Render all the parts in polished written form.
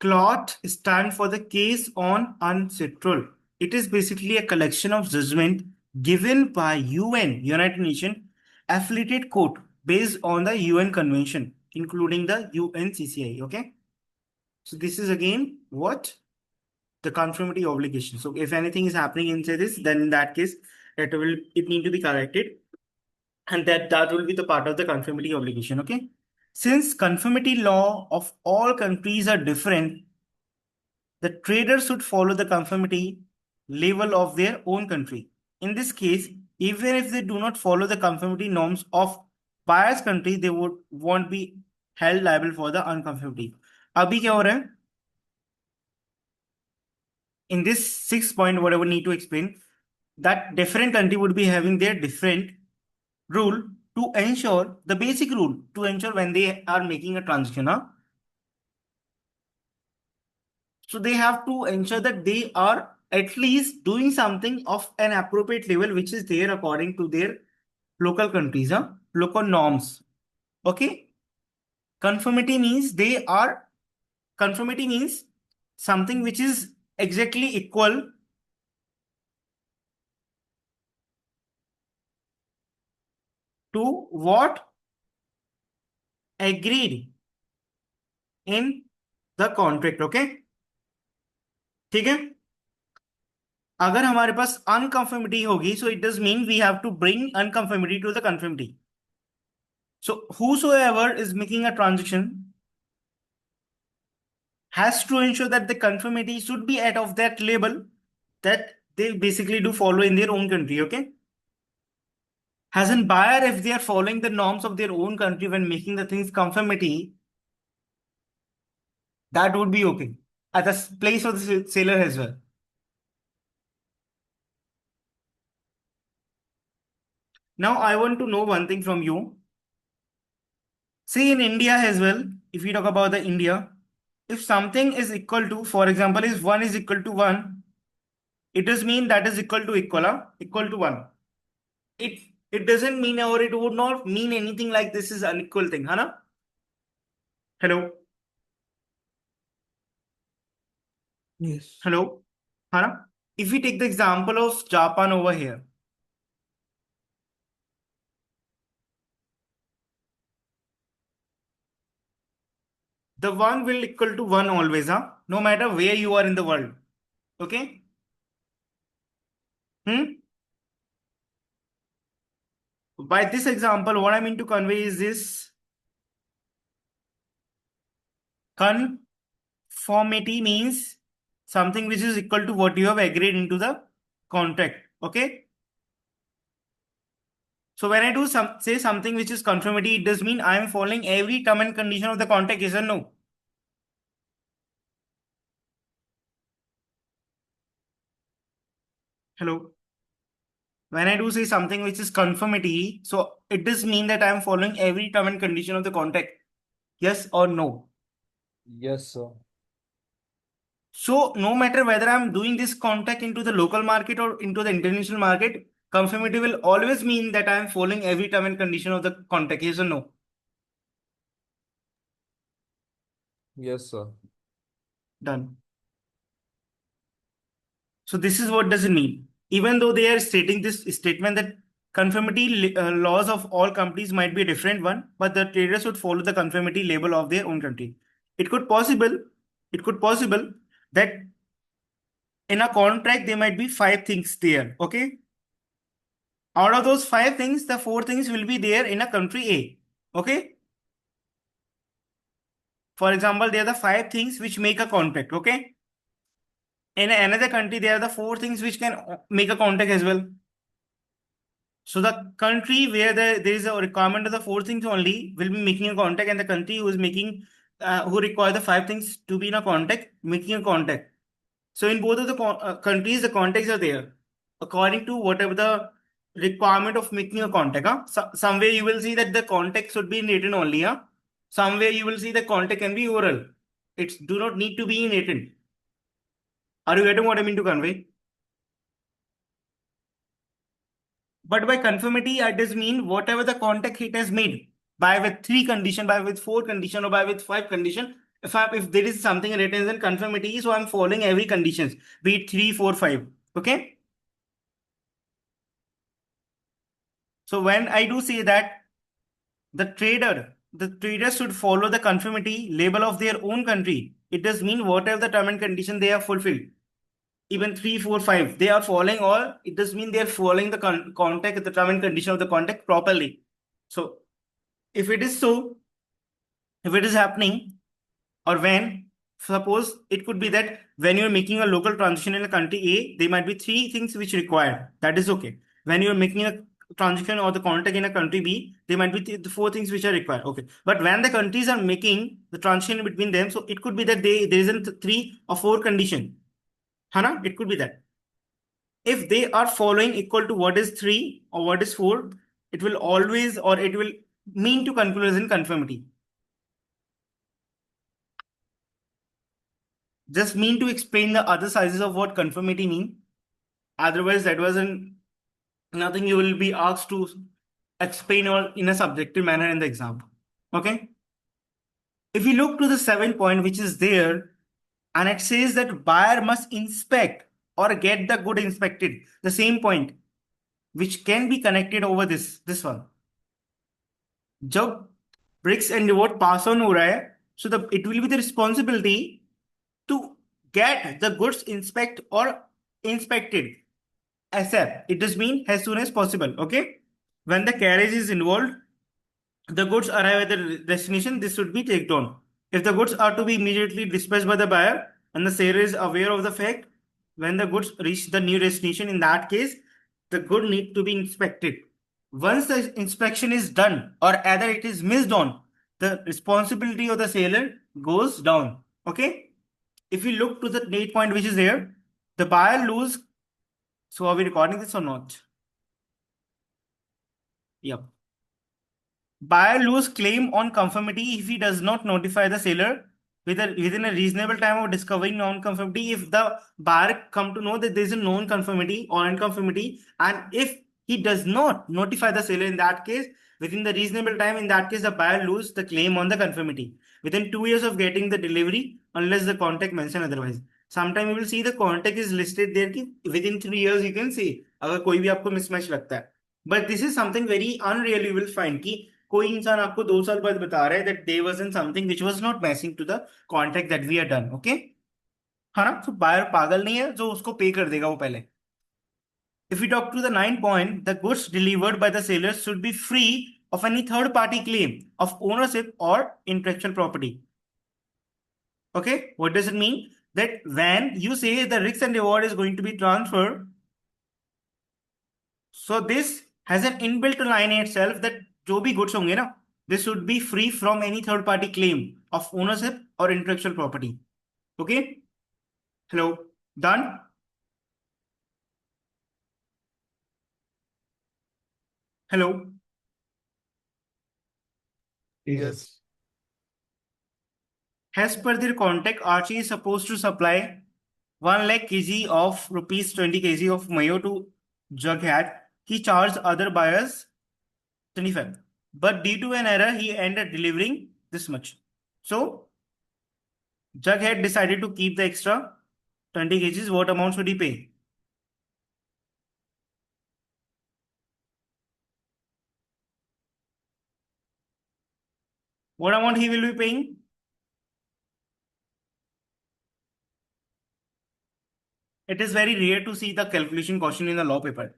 CLOT stand for the case on UNCITRAL. It is basically a collection of judgment given by UN, United Nations, affiliated court based on the UN convention, including the UNCCI. Okay. So this is again what? The conformity obligation. So if anything is happening inside this, then in that case, it need to be corrected. And that will be the part of the conformity obligation. Okay. Since conformity law of all countries are different, the traders should follow the conformity level of their own country. In this case, even if they do not follow the conformity norms of buyer's country, they won't be held liable for the unconformity. अभी क्या हो रहा है? In this 6 point, whatever need to explain, that different country would be having their different rule to ensure the basic rule to ensure when they are making a transaction. Huh? So they have to ensure that they are at least doing something of an appropriate level, which is there according to their local countries, local norms. Okay. Conformity means something which is exactly equal to what agreed in the contract. Okay. ठीक है. अगर हमारे पास अनकंफर्मिटी होगी, so it does mean we have to bring unconformity to the conformity. So whosoever is making a transaction has to ensure that the conformity should be out of that label that they basically do follow in their own country. Okay. As in buyer, if they are following the norms of their own country when making the things conformity, that would be okay at the place of the seller as well. Now I want to know one thing from you. See, in India as well, if we talk about the India, if something is equal to, for example, if 1 is equal to 1, it does mean that is equal to equal, equal to 1. It it doesn't mean, or it would not mean anything like this is unequal thing, Hana? Hello? Yes. Hello? Hana? If we take the example of Japan over here, the 1 will equal to 1 always, no matter where you are in the world. Okay? By this example, what I mean to convey is this: conformity means something which is equal to what you have agreed into the contract. Okay. So when I do say something which is conformity, it does mean I am following every term and condition of the contract. Yes or no? Hello. When I do say something which is conformity, so it does mean that I am following every term and condition of the contract. Yes or no? Yes, sir. So no matter whether I'm doing this contract into the local market or into the international market, conformity will always mean that I'm following every term and condition of the contract. Yes or no? Yes, sir. Done. So this is what does it mean. Even though they are stating this statement that conformity laws of all companies might be a different one, but the traders should follow the conformity label of their own country. It could possible, it could possible that in a contract there might be 5 things there. Okay. Out of those 5 things, the 4 things will be there in a country A. Okay. For example, there are the 5 things which make a contract. Okay. In another country, there are the 4 things which can make a contract as well. So the country where there is a requirement of the 4 things only will be making a contract, and the country who is making who require the 5 things to be in a contract, making a contract. So in both of the countries, the contacts are there according to whatever the requirement of making a contact. Somewhere you will see that the contact should be in written only. Somewhere you will see the contact can be oral. It do not need to be in written. Are you getting what I mean to convey? But by conformity, it does mean whatever the contact it has made by with 3 condition, by with 4 condition, or by with 5 condition, if there is something written as conformity, so I'm following every conditions, be it 3, 4, 5. Okay. So when I do say that the trader should follow the conformity label of their own country, it does mean whatever the term and condition they have fulfilled, even 3, 4, 5, they are following all. It does mean they are following the contact, the term and condition of the contact properly. So if it is so, if it is happening, or when, suppose it could be that when you're making a local transaction in a country A, there might be three things which require. That is okay. When you're making a transaction or the contact in a country B, there might be the four things which are required. Okay. But when the countries are making the transaction between them, so it could be that there isn't three or four condition. Hana? It could be that. If they are following equal to what is 3 or what is 4, it will always, or it will mean to conclude as in conformity. Just mean to explain the other sizes of what conformity mean. Otherwise, that wasn't nothing you will be asked to explain or in a subjective manner in the exam. Okay. If you look to the 7 point which is there, and it says that buyer must inspect or get the good inspected, the same point which can be connected over this one. जब bricks and reward pass on हो रहा है, so it will be the responsibility to get the goods inspected ASAP. It does mean as soon as possible. Okay, when the carriage is involved, the goods arrive at the destination, this should be taken on. If the goods are to be immediately dispatched by the buyer and the seller is aware of the fact, when the goods reach the new destination, in that case, the good need to be inspected. Once the inspection is done or either it is missed on, the responsibility of the seller goes down. Okay. If you look to the 8 point which is there, the buyer lose. So are we recording this or not? Yep. Buyer lose claim on conformity if he does not notify the seller within a reasonable time of discovering non-conformity. If the buyer come to know that there is a non-conformity or unconformity, and if he does not notify the seller in that case within the reasonable time, in that case the buyer lose the claim on the conformity within 2 years of getting the delivery, unless the contact mention otherwise. Sometime you will see the contact is listed there कि within 3 years you can see अगर कोई भी आपको mismatch लगता है. But this is something very unreal you will find कि कोई इंसान आपको 2 साल बाद बता रहा है that there wasn't something which was not matching to the contract that we had done. Okay. हाँ ना. तो बायर पागल नहीं है जो उसको पे कर देगा वो पहले. If we talk to the 9 point, the goods delivered by the sellers should be free of any third party claim of ownership or intellectual property. Okay, what does it mean? That when you say the risk and reward is going to be transferred, so this has an inbuilt line in itself that जो भी goods होंगे ना, this should be free from any third party claim of ownership or intellectual property. Okay. Hello. Done. Hello. Yes. As per their contract, Archie is supposed to supply 1 lakh kg of rupees 20 kg of mayo to Jughead. He charged other buyers 25. But due to an error, he ended delivering this much. So Jughead decided to keep the extra 20 kgs. What amount should he pay? What amount he will be paying? It is very rare to see the calculation question in the law paper.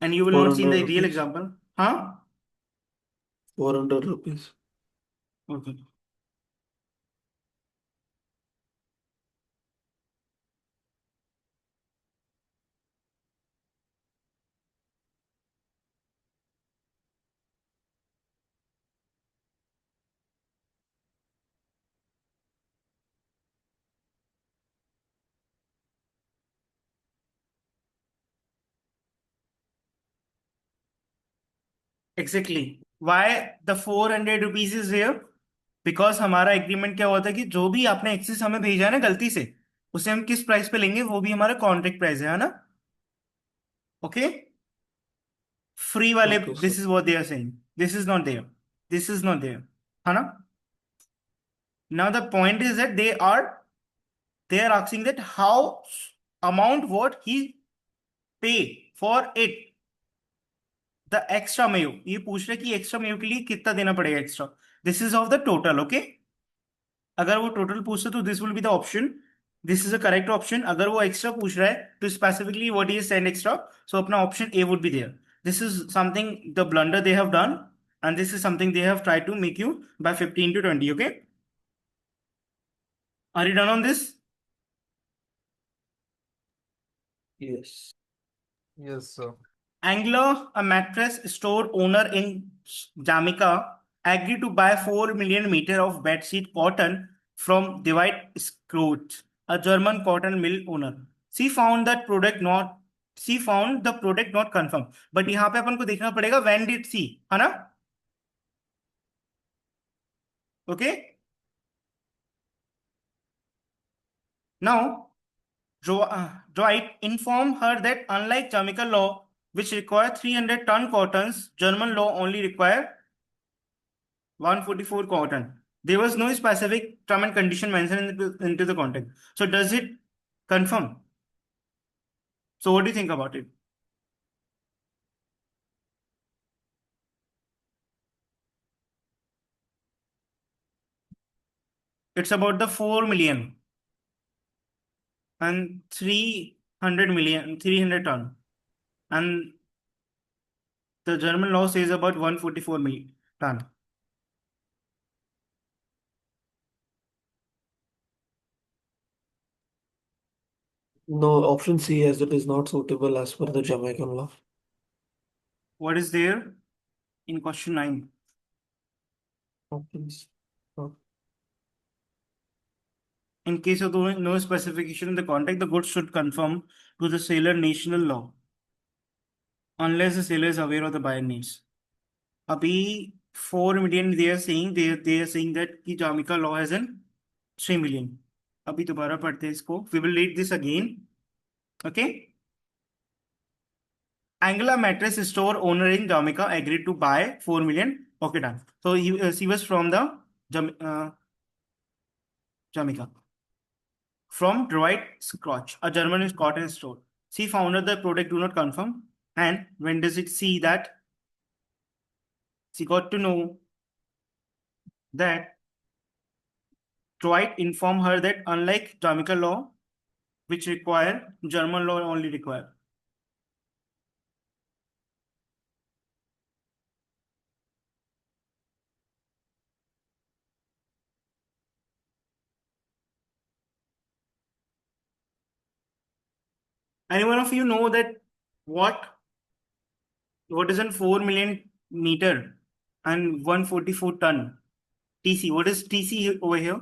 And you will not see in 400 the real rupees. example. Huh? 400 rupees. Okay. Exactly. Why the 400 rupees is here? Because हमारा agreement क्या हुआ था कि जो भी आपने access हमें भेजा है ना गलती से, उसे हम किस प्राइस पे लेंगे वो भी हमारा कॉन्ट्रैक्ट प्राइस है ना. ओके. फ्री वाले Okay, sir. This is what they are saying. This is not there. This is not there. है ना. Now the point is that they are asking that how amount what he pay for it, the extra mayo. ये पूछ रहे कि extra Mayo के लिए कितना देना पड़ेगा extra. This is of the total. Okay, अगर वो टोटल पूछते तो this will be the option. This is the correct option. अगर वो एक्स्ट्रा पूछ रहा है तो specifically what is send extra, so अपना option A would be there. This is something the blunder they have done, and this is something they have tried to make you by 15 to 20. Okay, are you done on this? Yes. Yes, sir. Angler, a mattress store owner in Jamaica, agreed to buy 4 million meter of bedsheet cotton from Divide Scrooge, a German cotton mill owner. She found that product not she found the product not confirmed. But यहाँ पे अपन को देखना पड़ेगा when did she, है ना? Okay. Now, Dwight informed her that unlike Jamaica law, which require 300-ton cottons, German law only require 144 cotton. There was no specific term and condition mentioned into the contract. So does it confirm? So what do you think about it? It's about the 4 million and 300 million, 300 ton. And the German law says about 144 million ton. No, option C, as it is not suitable as per the Jamaican law. What is there in question 9? Options. In case of no specification in the contract, the goods should conform to the sailor national law, unless the sailor is aware of the buyer needs. Abhi 4 million they are saying that कि Jamaica law has an 3 million. अभी दोबारा पढ़ते हैं इसको. We will read this again. Okay. Angela mattress store owner in Jamaica agreed to buy 4 million. Okay, done. So she was from the Jamaica. From Dwight Scotch, a German cotton store. She found that the product do not confirm. And when does it see that? She got to know that Dwight informed her that unlike Jamaica law, which require, German law only require. Anyone of you know that what is an 4 million meter and 144 ton TC? What is TC over here?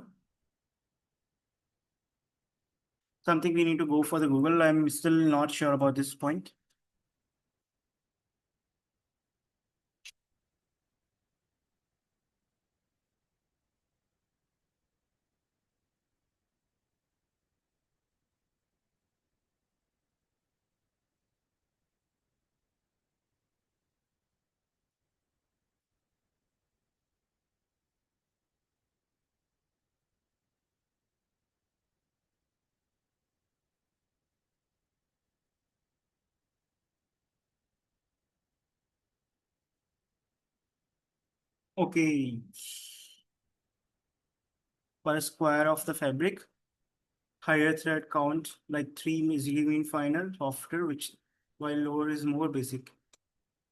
Something we need to go for the Google. I'm still not sure about this point. Okay. Per square of the fabric, higher thread count like 3 is mean final, softer, which while lower is more basic,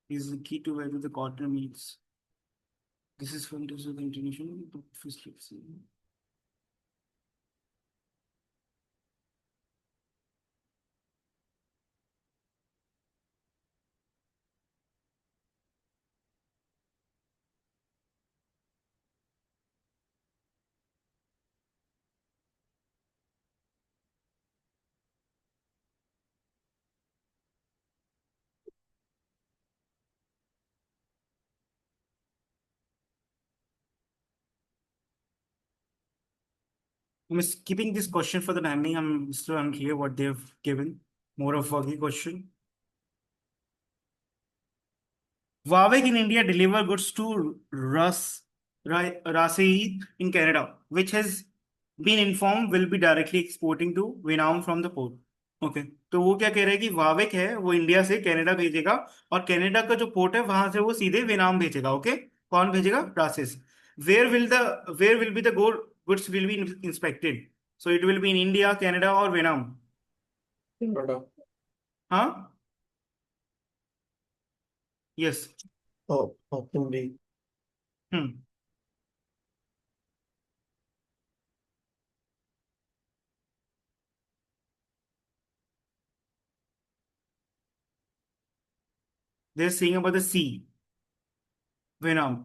is the key to whether the cotton means. This is from the continuation. I'm skipping this question for the time being. I'm still unclear what they've given. More of a foggy question. Huawei in India deliver goods to Rus Rasaid in Canada, which has been informed will be directly exporting to Vietnam from the port. Okay, तो वो क्या कह रहा है कि वावेक है वो India से कनाडा भेजेगा, और कनाडा का जो पोर्ट है वहां से वो सीधे वियतनाम भेजेगा। ओके, कौन भेजेगा? ब्रासिस। Where will be the goods will be inspected? So it will be in India, Canada और वियतनाम। Canada. हाँ, yes. Oh, option B. Hmm, they are saying about the C, Vietnam.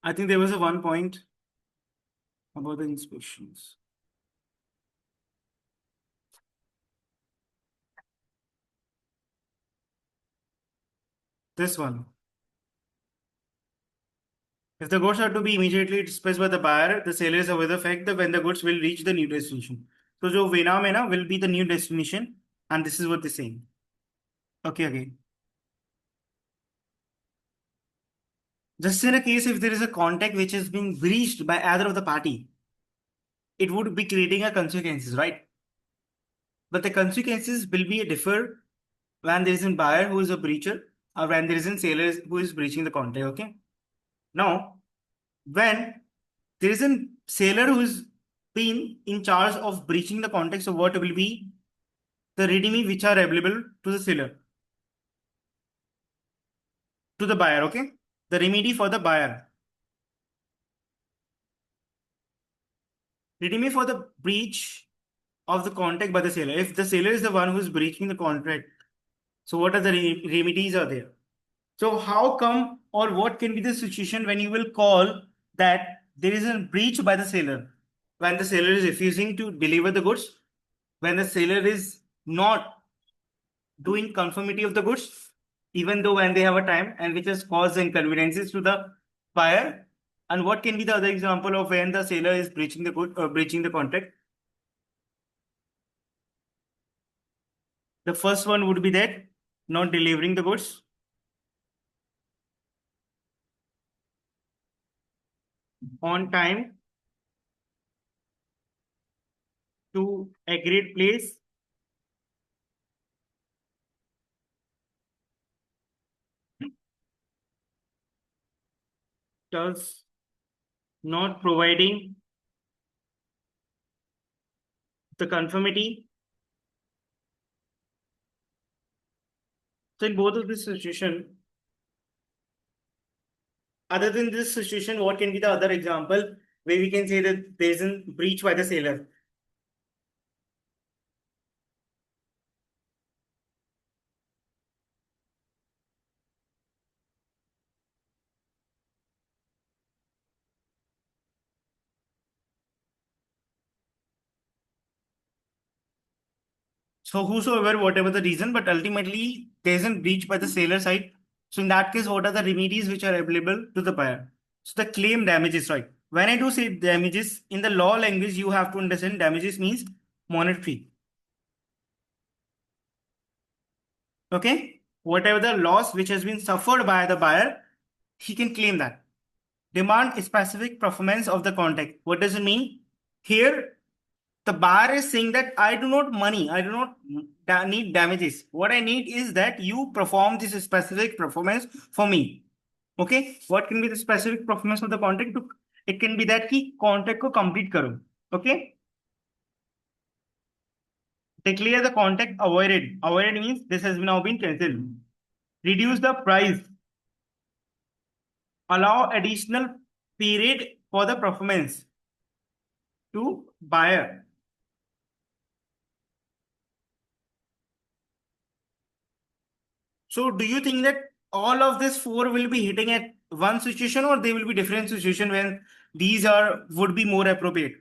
I think there was a one point about the inspections. This one. If the goods are to be immediately dispatched by the buyer, the seller is aware of the fact that when the goods will reach the new destination. So जो Vietnam है ना will be the new destination, and this is what they're saying. Okay, again. Just in a case if there is a contact which has been breached by either of the party, it would be creating a consequences, right? But the consequences will be differ when there is a buyer who is a breacher, or when there is a seller who is breaching the contract. Okay. Now, when there is a sailor who is been in charge of breaching the context of what will be the readme which are available to the seller, to the buyer. Okay, the remedy for the buyer, readme for the breach of the contract by the seller. If the seller is the one who is breaching the contract, so what are the remedies are there? So how come, or what can be the situation when you will call that there is a breach by the seller, when the seller is refusing to deliver the goods, when the seller is not doing conformity of the goods, even though when they have a time, and which has caused inconveniences to the buyer. And what can be the other example of when the seller is breaching the good, breaching the contract? The first one would be that not delivering the goods on time to agreed place, thus not providing the conformity. So in both of this situation, other than this situation, what can be the other example where we can say that there is a breach by the seller? So whosoever, whatever the reason, but ultimately there isn't breach by the seller side. So in that case, what are the remedies which are available to the buyer? So the claim damages, right? When I do say damages in the law language, you have to understand damages means monetary. Okay, whatever the loss which has been suffered by the buyer, he can claim that. Demand specific performance of the contract. What does it mean? Here, the buyer is saying that I do not money, I do not need damages. What I need is that you perform this specific performance for me. Okay, what can be the specific performance of the contract? It can be that कि contract को complete करो. Okay, declare the contract avoided. Avoided means this has now been cancelled. Reduce the price. Allow additional period for the performance to buyer. So do you think that all of this four will be hitting at one situation, or they will be different situation when these are would be more appropriate?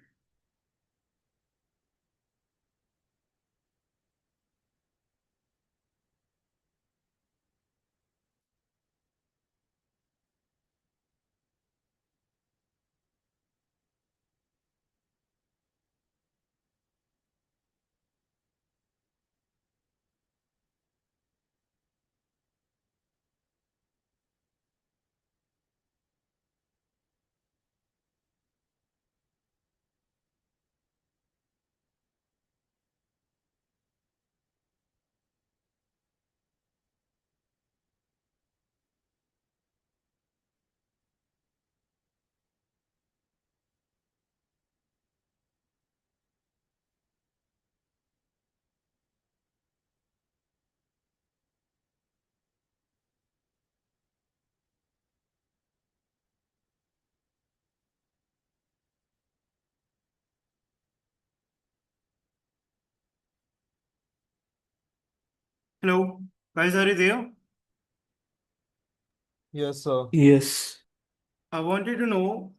Hello, guys, are you there? Yes, sir. Yes. I wanted to know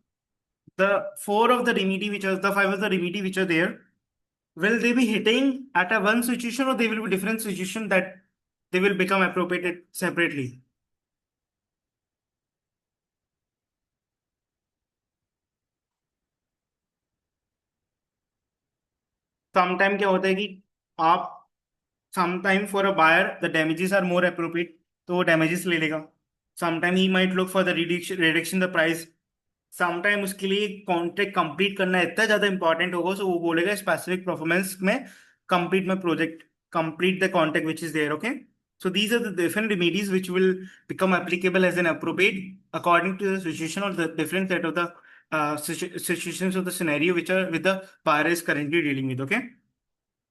the four of the remedy which are the five of the remedy which are there. Will they be hitting at a one situation or they will be different situation that they will become appropriated separately? Sometime क्या होता है कि आप sometime for a buyer the damages are more appropriate तो वो damages ले लेगा. Sometime he might look for the reduction the price. Sometime उसके लिए कॉन्ट्रैक्ट कंप्लीट करना इतना ज्यादा इंपॉर्टेंट होगा सो वो बोलेगा स्पेसिफिक परफॉर्मेंस में कंप्लीट में project complete the contact which is there. Okay, so these are the different remedies which will become applicable as an appropriate according to the situation or the different set of the situations of the scenario which are with the buyer is currently dealing with. Okay,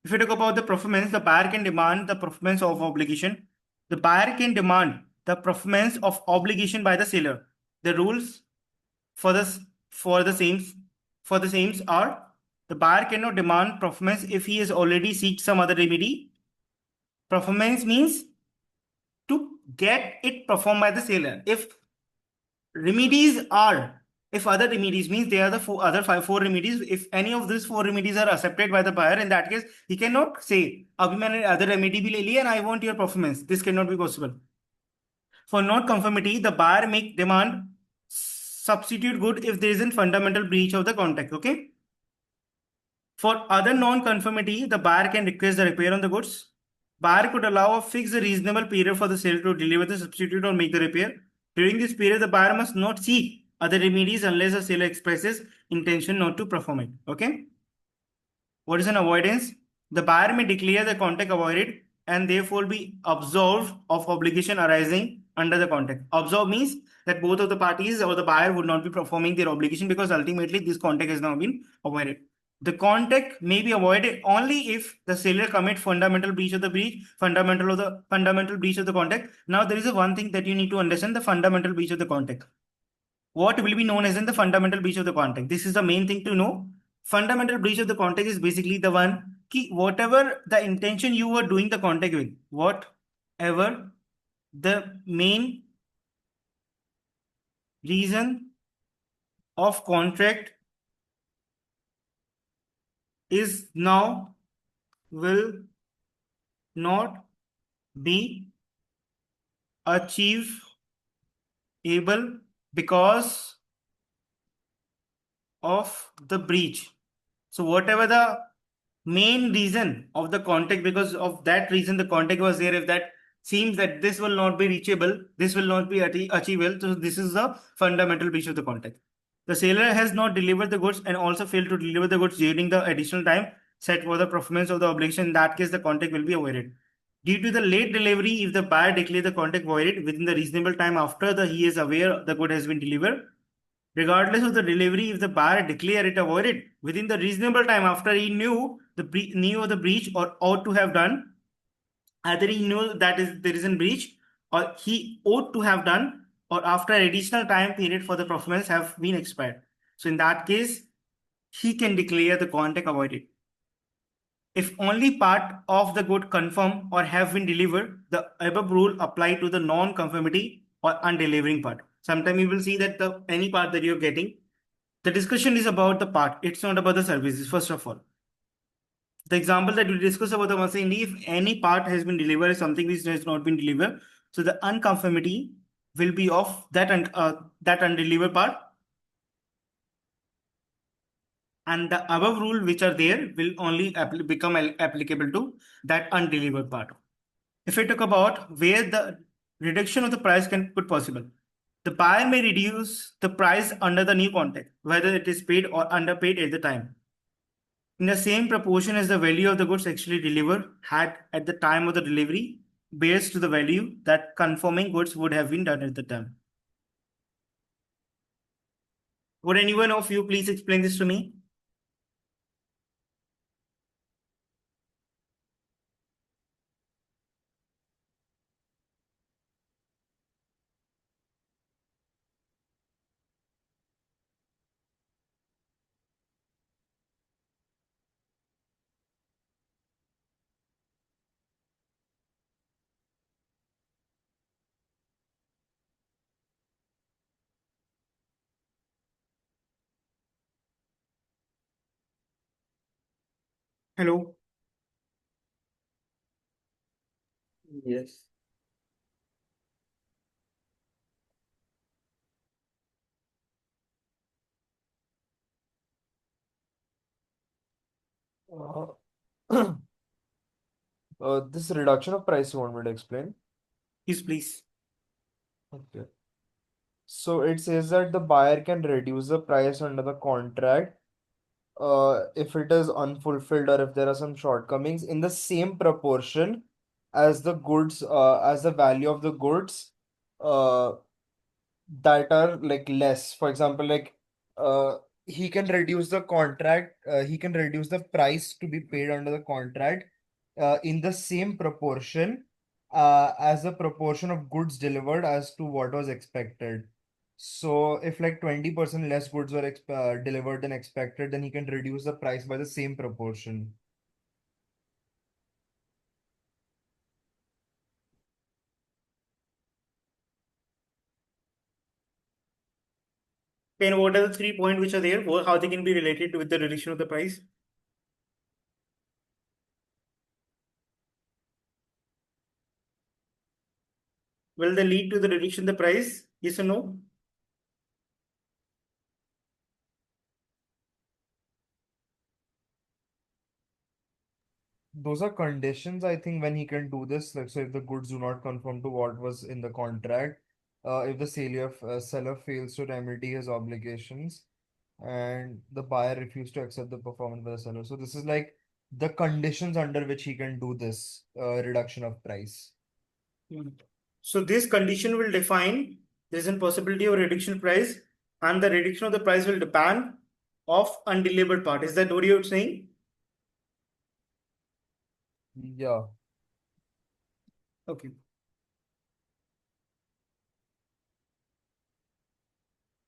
if we talk about the performance, the buyer can demand the performance of obligation. The buyer can demand the performance of obligation by the seller. The rules for this for the same for the same are the buyer cannot demand performance if he has already seeked some other remedy. Performance means to get it performed by the seller. Remedies are if other remedies means they are the four remedies. If any of these four remedies are accepted by the buyer, in that case he cannot say abhi maine other remedy bhi le liya and I want your performance. This cannot be possible. For non-conformity, the buyer may demand substitute good if there is a fundamental breach of the contract. Okay. For other non-conformity, the buyer can request the repair on the goods. Buyer could allow a fixed reasonable period for the seller to deliver the substitute or make the repair. During this period, the buyer must not seek other remedies unless the seller expresses intention not to perform it. Okay. What is an avoidance? The buyer may declare the contract avoided and therefore be absolved of obligation arising under the contract. Absolve means that both of the parties or the buyer would not be performing their obligation because ultimately this contract has now been avoided. The contract may be avoided only if the seller commit fundamental breach of the fundamental breach of the contract. Now there is a one thing that you need to understand: the fundamental breach of the contract. What will be known as in the fundamental breach of the contract? This is the main thing to know. Fundamental breach of the contract is basically the one ki whatever the intention you were doing the contract with, whatever the main reason of contract is now will not be achievable because of the breach. So whatever the main reason of the contract, because of that reason the contract was there, if that seems that this will not be reachable, this will not be achievable, so this is the fundamental breach of the contract. The seller has not delivered the goods and also failed to deliver the goods during the additional time set for the performance of the obligation. In that case, the contract will be avoided. Due to the late delivery, if the buyer declare the contract voided within the reasonable time after he is aware the good has been delivered, regardless of the delivery, if the buyer declare it avoided within the reasonable time after he knew of the breach or ought to have done, either he knew that there is a breach or he ought to have done, or after additional time period for the performance have been expired. So in that case, he can declare the contract avoided. If only part of the good confirm or have been delivered, the above rule apply to the non-conformity or undelivering part. Sometimes you will see that any part that you're getting, the discussion is about the part. It's not about the services, first of all. The example that we discussed about the Masindi, if any part has been delivered, something which has not been delivered, so the unconformity will be of that undelivered part, and the above rule which are there will only become applicable to that undelivered part. If we talk about where the reduction of the price could possible, the buyer may reduce the price under the new contract, whether it is paid or underpaid at the time, in the same proportion as the value of the goods actually delivered had at the time of the delivery, based to the value that conforming goods would have been done at the time. Would anyone of you please explain this to me? Hello. Yes. Uh, this reduction of price you want me to explain? Yes, please. Okay. So it says that the buyer can reduce the price under the contract if it is unfulfilled or if there are some shortcomings in the same proportion as the goods, as the value of the goods uh, that are like less. For example, like uh, he can reduce the price to be paid under the contract in the same proportion as the proportion of goods delivered as to what was expected. So if like 20% less goods were delivered than expected, then he can reduce the price by the same proportion. And what are the 3 points which are there? How they can be related with the reduction of the price? Will they lead to the reduction in the price? Yes or no? Those are conditions, I think, when he can do this. Like, so if the goods do not conform to what was in the contract, if the seller fails to remedy his obligations, and the buyer refused to accept the performance by the seller. So this is like the conditions under which he can do this reduction of price. Hmm. So this condition will define there is a possibility of reduction price, and the reduction of the price will depend of undelivered part. Is that what you're saying? Yeah. Okay.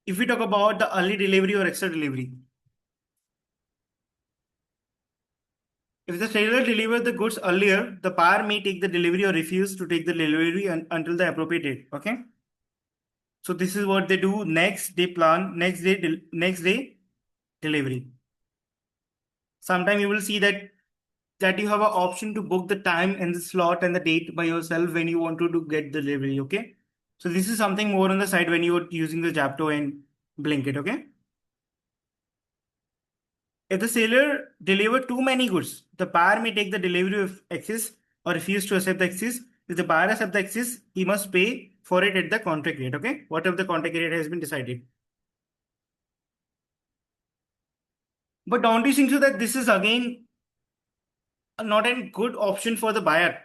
If we talk about the early delivery or extra delivery, if the seller delivers the goods earlier, the buyer may take the delivery or refuse to take the delivery until the appropriate date. Okay. So this is what they do. Next day plan, next day delivery. Sometimes you will see that you have an option to book the time and the slot and the date by yourself when you want to do, get delivery. Okay. So this is something more on the side when you're using the Zapto and Blinkit. Okay. If the seller deliver too many goods, the buyer may take the delivery of excess or refuse to accept the excess. If the buyer accepts the excess, he must pay for it at the contract rate. Okay, whatever the contract rate has been decided. But don't you think so that this is again not a good option for the buyer?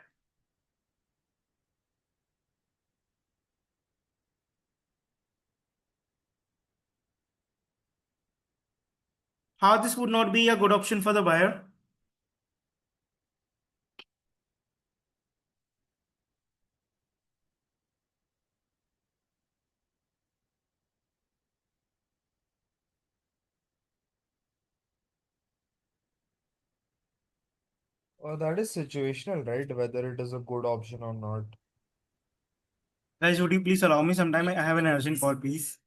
How this would not be a good option for the buyer? That is situational, right? Whether it is a good option or not. Guys, would you please allow me some time? I have an urgent call, please.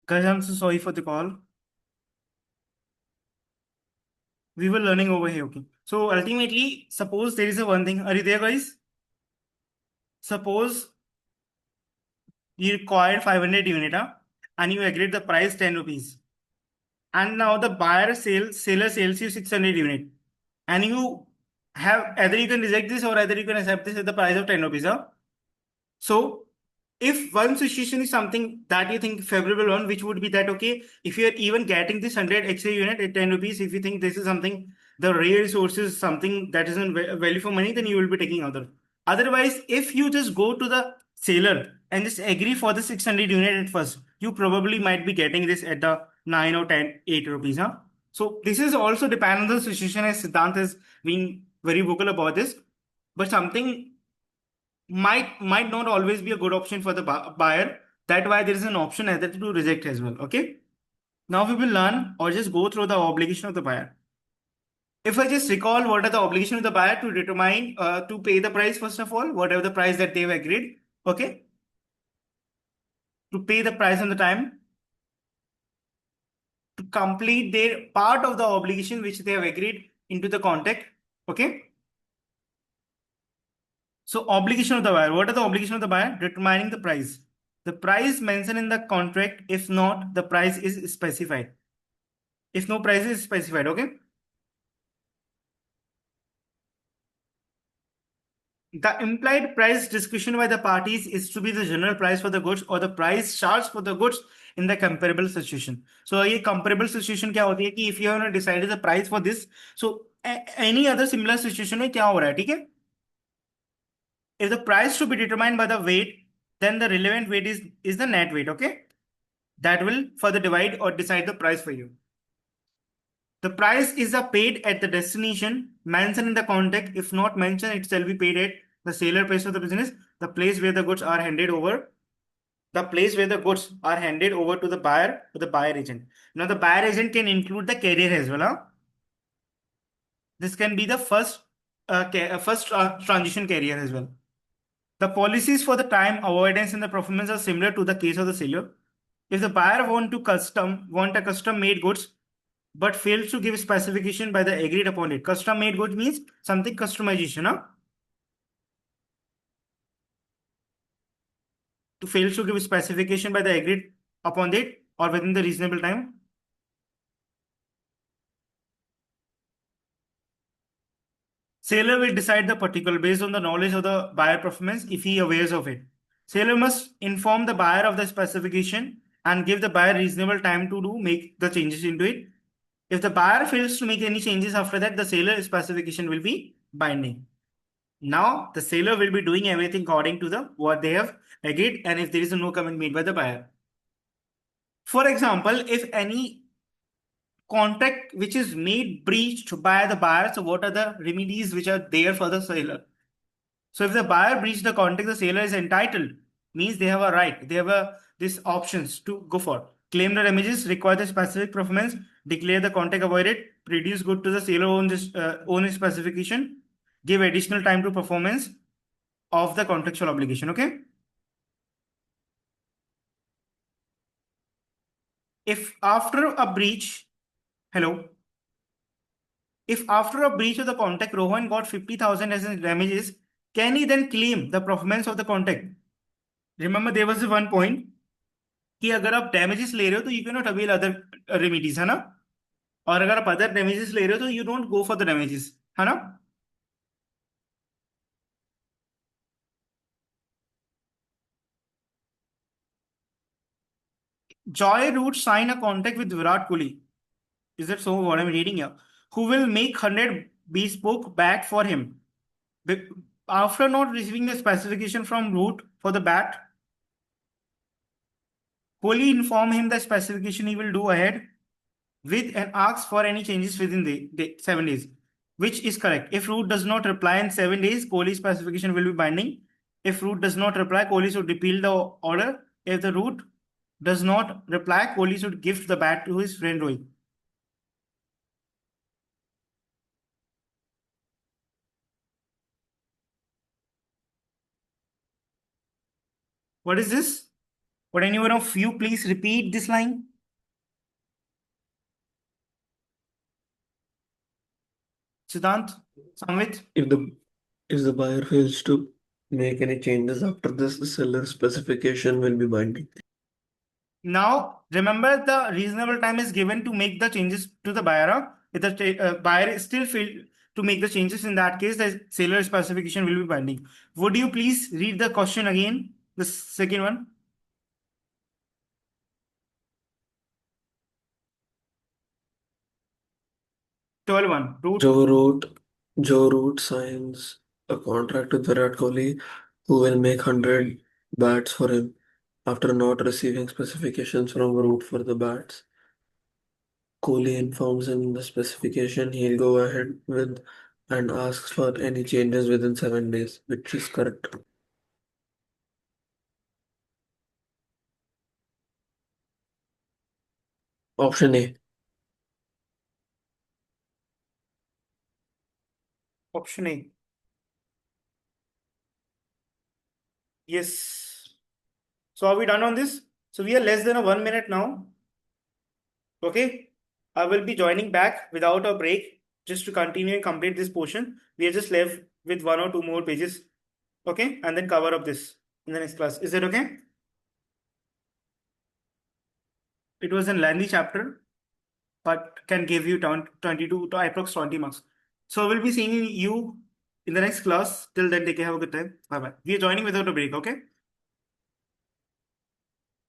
Guys, I'm so sorry for the call. We were learning over here. Okay. So ultimately, suppose there is a one thing. Are you there, guys? Suppose you required 500 unit, and you agreed the price 10 rupees. And now the seller sells you 600 unit. And you have either you can reject this or either you can accept this at the price of 10 rupees. So if one situation is something that you think favorable one, which would be that okay, if you're even getting this 100 extra unit at 10 rupees, if you think this is something the rare resource is something that isn't value for money, then you will be taking other. Otherwise, if you just go to the seller and just agree for the 600 unit at first, you probably might be getting this at the 9 or 10, 8 rupees. So this is also depend on the situation, as Siddhant has been very vocal about this. But something might not always be a good option for the buyer. That why there is an option either to reject as well. Okay. Now we will learn or just go through the obligation of the buyer. If I just recall what are the obligation of the buyer to determine to pay the price first of all, whatever the price that they've agreed. Okay. To pay the price on the time, to complete their part of the obligation which they have agreed into the contract. Okay. So obligation of the buyer. What are the obligation of the buyer? Determining the price. The price mentioned in the contract. If not, the price is specified. If no price is specified, okay? The implied price discussion by the parties is to be the general price for the goods or the price charged for the goods in the comparable situation. So ये comparable situation क्या होती है कि if you have decided the price for this, so any other similar situation में क्या हो रहा है, ठीक है? If the price to be determined by the weight, then the relevant weight is the net weight, okay? That will further divide or decide the price for you. The price is the paid at the destination mentioned in the contract. If not mentioned, it shall be paid at the seller place of the business, the place where the goods are handed over, the place where the goods are handed over to the buyer or the buyer agent. Now, the buyer agent can include the carrier as well. This can be the first transition carrier as well. The policies for the time avoidance and the performance are similar to the case of the seller. If the buyer want a custom made goods but fails to give specification by the agreed upon it. Custom made goods means something customization, huh? To fails to give specification by the agreed upon it or within the reasonable time. Seller will decide the particular based on the knowledge of the buyer performance if he awares of it. Seller must inform the buyer of the specification and give the buyer reasonable time to do make the changes into it. If the buyer fails to make any changes after that, the seller specification will be binding. Now the seller will be doing everything according to the what they have agreed, and if there is no comment made by the buyer. For example, if any contract which is made breached by the buyer, so what are the remedies which are there for the seller? So if the buyer breached the contract, the seller is entitled, means they have a right, they have these options to go for. Claim the damages, require the specific performance, declare the contract avoided, produce good to the seller own specification, give additional time to performance of the contractual obligation. Okay. If after a breach, hello, if after a breach of the contract, Rohan got 50,000 as damages, can he then claim the performance of the contract? Remember, there was one point कि अगर आप damages ले रहे हो तो you cannot avail other remedies, है ना? और अगर आप other damages ले रहे हो तो you don't go for the damages, है ना? Joy Root sign a contract with Virat Kohli. Is that so? What I'm reading here? Who will make 100 bespoke bat for him? After not receiving the specification from Root for the bat, Kohli inform him the specification he will do ahead with and asks for any changes within the 7 days, which is correct. If Root does not reply in 7 days, Kohli's specification will be binding. If Root does not reply, Kohli should repeal the order. If the Root does not reply, Kohli should gift the bat to his friend Rohit. What is this? Would anyone of you please repeat this line? Siddhant, Samvit. If the buyer fails to make any changes after this, the seller specification will be binding. Now, remember the reasonable time is given to make the changes to the buyer. Huh? If the buyer is still failed to make the changes, in that case, the seller specification will be binding. Would you please read the question again? The second one. 12-1. Joe Root signs a contract with Virat Kohli, who will make 100 bats for him. After not receiving specifications from Root for the bats, Kohli informs him the specification he'll go ahead with and asks for any changes within 7 days, which is correct. Option A. Option A. Yes. So are we done on this? So we are less than a 1 minute now. Okay. I will be joining back without a break just to continue and complete this portion. We are just left with 1 or 2 more pages. Okay. And then cover up this in the next class. Is that okay? It was a lengthy chapter, but can give you 22 to approx 20 marks. So we'll be seeing you in the next class. Till then, take care. Have a good time. Bye bye. We are joining without a break. Okay.